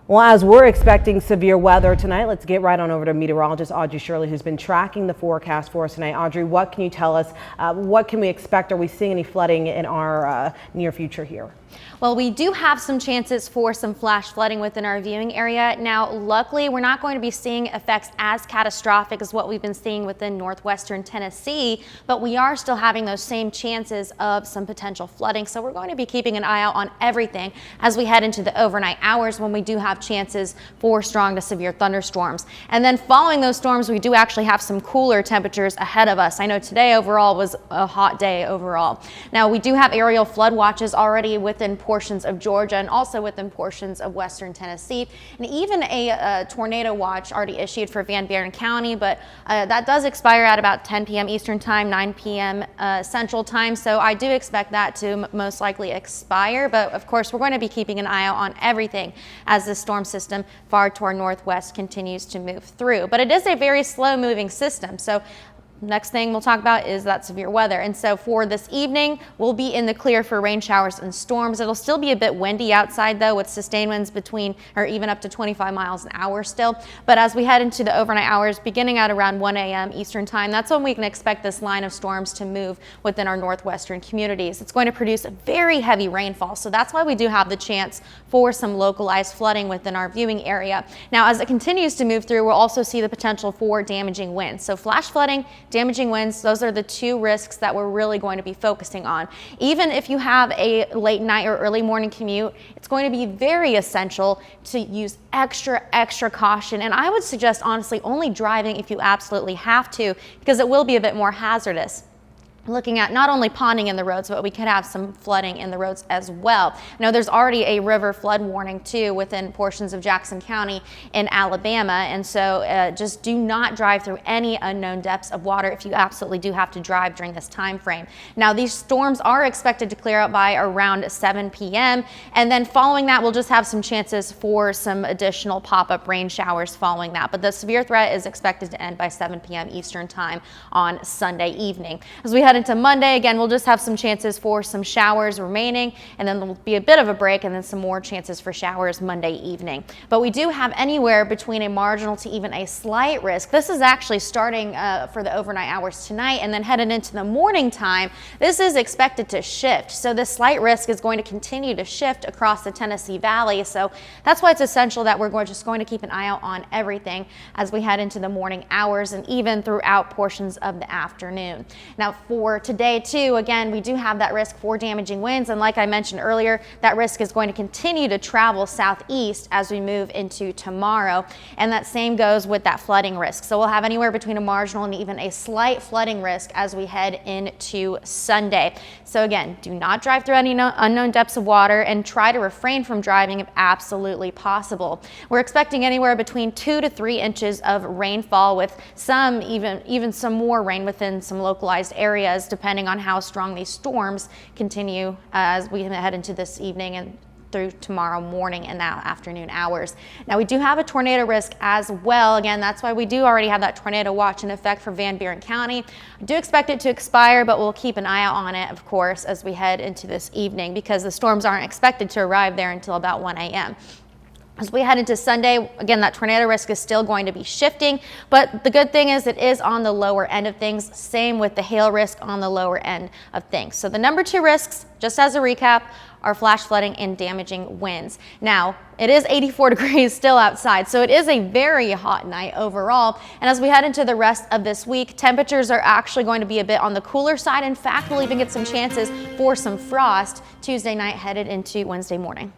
Well, as we're expecting severe weather tonight, let's get right on over to meteorologist Audrey Shirley, who's been tracking the forecast for us tonight. Audrey, what can you tell us? What can we expect? Are we seeing any flooding in our near future here? Well, we do have some chances for some flash flooding within our viewing area. Now, luckily, we're not going to be seeing effects as catastrophic as what we've been seeing within northwestern Tennessee, but we are still having those same chances of some potential flooding. So we're going to be keeping an eye out on everything as we head into the overnight hours when we do have chances for strong to severe thunderstorms. And then following those storms, we do actually have some cooler temperatures ahead of us. I know today overall was a hot day overall. Now, we do have aerial flood watches already within portions of Georgia and also within portions of western Tennessee, and even a tornado watch already issued for Van Buren County, but that does expire at about 10 p.m. Eastern time, 9 p.m. Central time, so I do expect that to most likely expire. But of course, we're going to be keeping an eye out on everything as the storm system far to our northwest continues to move through. But it is a very slow moving system, so next thing we'll talk about is that severe weather. And so for this evening, we'll be in the clear for rain showers and storms. It'll still be a bit windy outside though, with sustained winds between or even up to 25 miles an hour still. But as we head into the overnight hours, beginning at around 1 a.m. Eastern time, that's when we can expect this line of storms to move within our northwestern communities. It's going to produce a very heavy rainfall. So that's why we do have the chance for some localized flooding within our viewing area. Now, as it continues to move through, we'll also see the potential for damaging winds. So flash flooding, damaging winds, those are the two risks that we're really going to be focusing on. Even if you have a late night or early morning commute, it's going to be very essential to use extra caution. And I would suggest, honestly, only driving if you absolutely have to, because it will be a bit more hazardous. Looking at not only ponding in the roads, but we could have some flooding in the roads as well. Now, there's already a river flood warning too within portions of Jackson County in Alabama, and so just do not drive through any unknown depths of water if you absolutely do have to drive during this time frame. Now, these storms are expected to clear out by around 7 p.m. and then following that, we'll just have some chances for some additional pop-up rain showers following that. But the severe threat is expected to end by 7 p.m. Eastern time on Sunday evening. As we head into Monday, again, we'll just have some chances for some showers remaining, and then there'll be a bit of a break and then some more chances for showers Monday evening. But we do have anywhere between a marginal to even a slight risk. This is actually starting for the overnight hours tonight, and then headed into the morning time, this is expected to shift. So this slight risk is going to continue to shift across the Tennessee Valley. So that's why it's essential that we're just going to keep an eye out on everything as we head into the morning hours and even throughout portions of the afternoon. Now, for today too, again, we do have that risk for damaging winds, and like I mentioned earlier, that risk is going to continue to travel southeast as we move into tomorrow, and that same goes with that flooding risk. So we'll have anywhere between a marginal and even a slight flooding risk as we head into Sunday. So again, do not drive through any unknown depths of water and try to refrain from driving if absolutely possible. We're expecting anywhere between 2 to 3 inches of rainfall, with some even some more rain within some localized areas, depending on how strong these storms continue as we head into this evening and through tomorrow morning and that afternoon hours. Now, we do have a tornado risk as well. Again, that's why we do already have that tornado watch in effect for Van Buren County. I do expect it to expire, but we'll keep an eye out on it, of course, as we head into this evening, because the storms aren't expected to arrive there until about 1 a.m. As we head into Sunday, again, that tornado risk is still going to be shifting, but the good thing is it is on the lower end of things. Same with the hail risk on the lower end of things. So the number 2 risks, just as a recap, are flash flooding and damaging winds. Now, it is 84 degrees still outside, so it is a very hot night overall. And as we head into the rest of this week, temperatures are actually going to be a bit on the cooler side. In fact, we'll even get some chances for some frost Tuesday night headed into Wednesday morning.